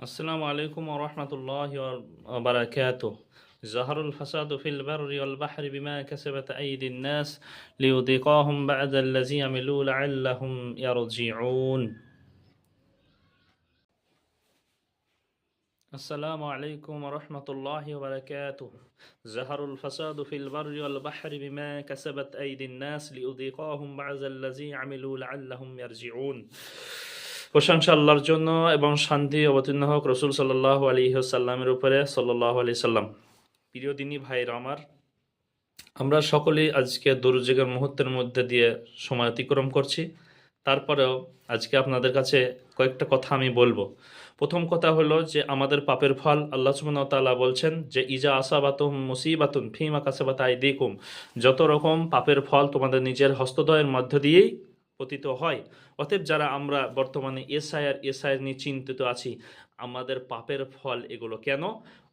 আসসালামু আলাইকুম ওয়া রাহমাতুল্লাহি ওয়া বারাকাতুহু। যাহারুল ফাসাদু ফিল বাররি ওয়াল বাহরি বিমা কাসাবাত আইদিন নাস লিয়ুযিকাহুম বা'দাল্লাযী আমিলু লা'আল্লাহুম ইয়ারজিউন। আসসালামু আলাইকুম ওয়া রাহমাতুল্লাহি ওয়া বারাকাতুহু। যাহারুল ফাসাদু ফিল বাররি ওয়াল বাহরি বিমা কাসাবাত আইদিন নাস লিয়ুযিকাহুম বা'দাল্লাযী আমিলু লা'আল্লাহুম ইয়ারজিউন। প্রশংসা আল্লাহর জন্য এবং শান্তি অবতীর্ণ হোক রসুল সাল্লাল্লাহু আলাইহি ওয়াসাল্লামের উপরে সাল্লাল্লাহু আলাইহি সাল্লাম। প্রিয় দিনী ভাইরা আমার, আমরা সকলেই আজকে দুর্যোগের মুহূর্তের মধ্যে দিয়ে সময় অতিক্রম করছি। তারপরেও আজকে আপনাদের কাছে কয়েকটা কথা আমি বলবো। প্রথম কথা হলো যে আমাদের পাপের ফল আল্লাহ সুবহানাহু ওয়া তাআলা বলছেন যে ইজা আসাবাতুহুম মুসিবাতুন ফিমা কাসাবাত আইদিকুম, যত রকম পাপের ফল তোমাদের নিজের হস্তদ্বয়ের মধ্য দিয়েই পতিত হয়। অতএব যারা আমরা বর্তমানে এসআইআর নিয়ে চিন্তিত আছি, আমাদের পাপের ফল এগুলো কেন?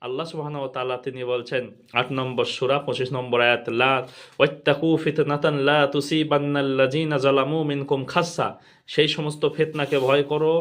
আল্লাহ সুবহানাহু ওয়া তাআলা তিনি বলছেন ৮ নম্বর সূরা ২৫ নম্বর আয়াত, লা ওয়াত্তাকু ফিতনাতান লা তুসিবান্নাল্লাযিনা যালামু মিনকুম খাসসা, সেই সমস্ত ফিতনাকে ভয় করো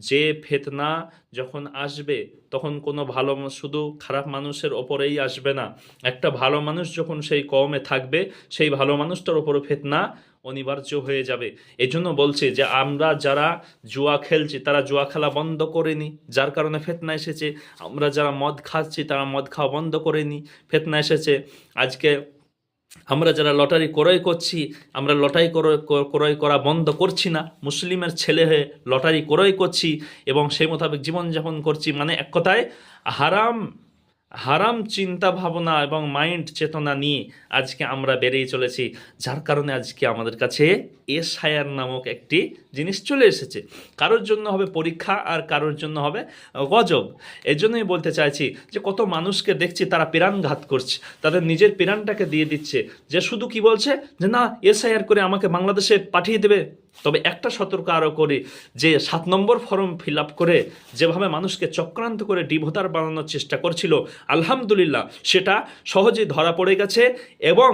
যে ফিতনা যখন আসবে তখন কোনো ভালো শুধু খারাপ মানুষের ওপরেই আসবে না, একটা ভালো মানুষ যখন সেই কওমে থাকবে সেই ভালো মানুষটার ওপরও ফিতনা অনিবার্য হয়ে যাবে। এই জন্য বলছি যে আমরা যারা জুয়া খেলছি তারা জুয়া খেলা বন্ধ করেনি, যার কারণে ফিতনা এসেছে। আমরা যারা মদ খাচ্ছি তারা মদ খাওয়া বন্ধ করেনি, ফিতনা এসেছে। আজকে আমরা যারা লটারি ক্রয় করছি, আমরা লটারি ক্রয় করা বন্ধ করছি না, মুসলিমের ছেলে হয়ে লটারি ক্রয় করছি এবং সেই মোতাবেক জীবনযাপন করছি। মানে এক কথায় হারাম চিন্তা ভাবনা এবং মাইন্ড চেতনা নিয়ে আজকে আমরা বেরিয়ে চলেছি, যার কারণে আজকে আমাদের কাছে এসআইআর নামক একটি জিনিস চলে এসেছে। কারোর জন্য হবে পরীক্ষা আর কারোর জন্য হবে গজব। এই জন্যই বলতে চাইছি যে কত মানুষকে দেখছি তারা প্রাণঘাত করছে, তাদের নিজের প্রাণটাকে দিয়ে দিচ্ছে, যে শুধু কি বলছে যে না এসআইআর করে আমাকে বাংলাদেশে পাঠিয়ে দেবে। তবে একটা সতর্ক আরও করি, যে ৭ নম্বর ফর্ম ফিল আপ করে যেভাবে মানুষকে চক্রান্ত করে ডিভোটার বানানোর চেষ্টা করছিল, আলহামদুলিল্লাহ সেটা সহজেই ধরা পড়ে গেছে এবং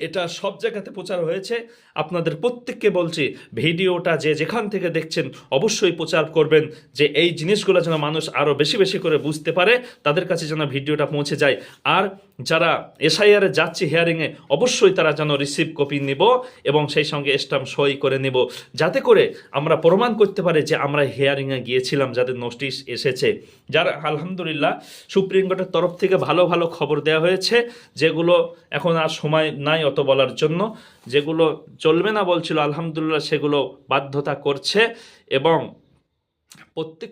এটা সব জায়গাতে প্রচার হয়েছে। আপনাদের প্রত্যেককে বলছি, ভিডিওটা যে যেখান থেকে দেখছেন অবশ্যই প্রচার করবেন, যে এই জিনিসগুলো যেন মানুষ আরও বেশি বেশি করে বুঝতে পারে, তাদের কাছে যেন ভিডিওটা পৌঁছে যায়। আর যারা এসআইআরে যাচ্ছে হিয়ারিংয়ে, অবশ্যই তারা যেন রিসিভ কপি নেব এবং সেই সঙ্গে স্ট্যাম্প সই করে নেব, যাতে করে আমরা প্রমাণ করতে পারি যে আমরা হিয়ারিংয়ে গিয়েছিলাম, যাদের নোটিশ এসেছে। যারা আলহামদুলিল্লাহ সুপ্রিম কোর্টের তরফ থেকে ভালো ভালো খবর দেওয়া হয়েছে, যেগুলো এখন আর সময় নাই অত বলার জন্য। যেগুলো চলবে না বলছিল, আলহামদুলিল্লাহ সেগুলো বাধ্যতা করছে এবং প্রত্যেকটা